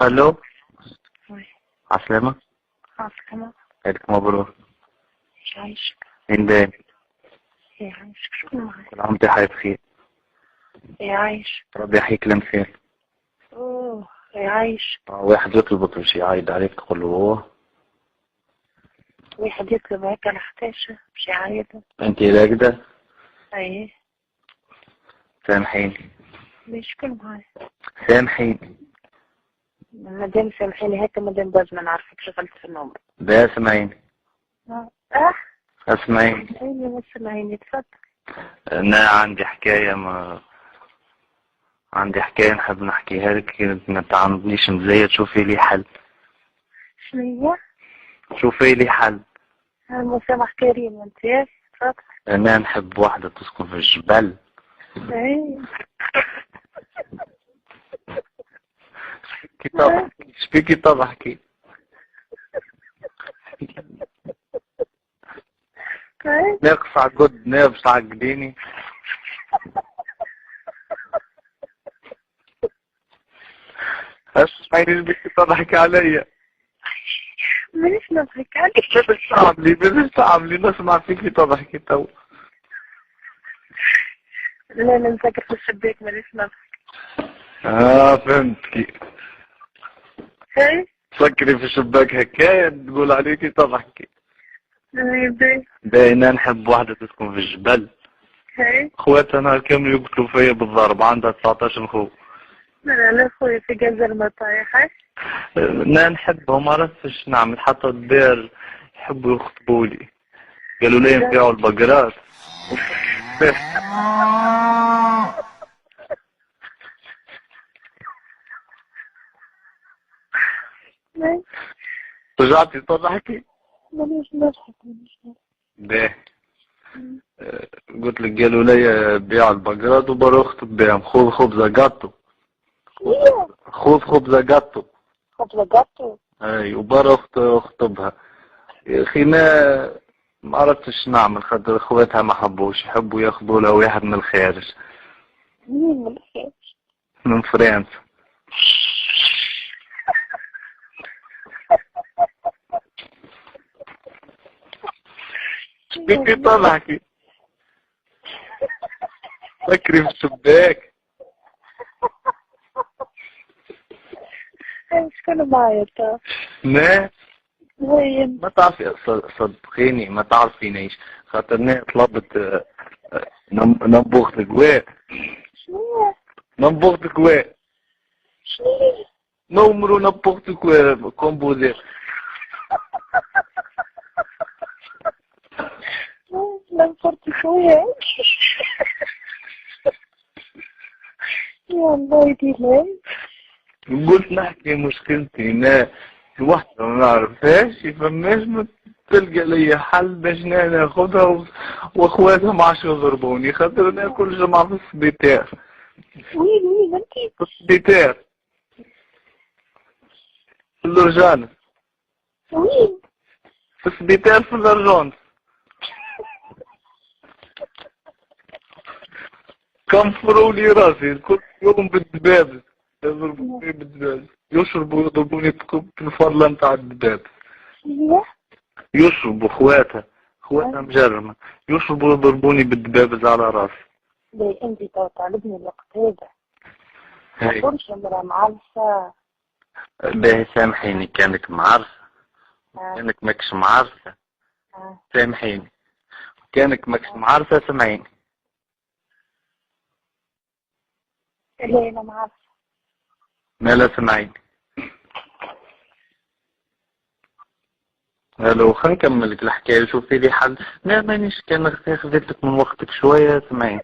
الو. وي. عسلامة. عسلامة. عيدك مبروك. ايش عايشك؟ هندان. ايه عايشك؟ شو معك؟ كل عام وانت حي بخير. ايه عايش؟ ربي يحييك لمثال. اوه ايه عايش؟ واحد يطلبك بشي يعيد عليك تقول له هو. واحد يطلب هيك على حتاشة مش يعيده. انت راقدة؟ ايه سامحيني. ليش كل معي؟ سامحيني. مادام سامحيني هيك مادام باز ما نعرفك شغلت في النوم. ده اسمعيني. اه اسمعيني. ايوه ما سامعيني تفضل. انا عندي حكاية نحب نحكيها لك، ما تعاملنيش مزيد، شوفي لي حل. شنو هي؟ شوفي لي حل. المسامح كريم انت ياك تفضل. انا نحب واحدة تسكن في الجبل. ايه كي تضحكي؟ شبيكي تضحكي؟ ايه ناقص عقد نابس عقديني. اسمعيني شبيكي تضحكي عليا. مانيش نضحك عليك. بلاش تعملي نسمع فيكي تضحكي تو. لا نسكر في الشباك مانيش نضحك. فهمتكي. ايه تسكري في الشباك هكايا تقول عليكي تضحكي. ايه باينة نحب واحدة تسكن في الجبل. ايه خواتها نهار كامل يقتلوا فيا بالضرب، عندها 19 خو. لا خويا في جزر ما طايحة. انا نحبهم، ما عرفتش نعمل حتى الدار يحبوا يخطبوا لي، قالوا لي نبيعوا البقرات. رجعتي تضحكي؟ مانيش نضحك. باهي. قلت لك قالوا لي بيع البقرات وبروح اخطب بيهم. خذ خبزة قطو. خذ خبزة قطو. خبزة قطو. اي وبروح اخطبها. يا اخي ما عرفتش نعمل، خاطر اخواتها ما حبوش، يحبوا ياخذوا لها واحد من الخارج. مين من الخارج؟ من فرنسا. شبيكي تضحكي؟ فكري في الشباك. شكون معايا تا؟ لا وين؟ ما تعرفي، صدقيني ما تعرفينيش، خاطر انا طلبت نبوغ قواء. شنو؟ نبوغ قواء. شنو؟ نمرو نبوغ قواء كومبوزي. لا صرت شوية. يا الله يديلي. قلت نحكي مشكلتي، انا الوحدة ما نعرفهاش، فماش ما تلقى لي حل باش ناخذها واخواتها ما عادش يضربوني، خاطر انا كل جمعة في السبيطار. وين انتي؟ في السبيطار في الرجانة. وين؟ في السبيطار في الرجانة. كنفروا لي راسي كل يوم بالدبابة، يضربوني بالدبابة، يشربوا يضربوني بالفرلة نتاع الدبابة. يشربوا خواتها مجرمة، يشربوا يضربوني بالدبابة على راسي. ليه انتي طالبني الوقت هذا؟ هاي كلش مرة معرفة. باهي سامحيني، كانك معرفة كانك ماكش معرفة. سامحيني كانك ماكش معرفة. سامعيني. ليه انا معرفة؟ لا سامعيني. الو خلينا نكمل لك الحكاية، شوفي لي حل. لا مانيش كان خذيتك من وقتك شوية. سامعيني.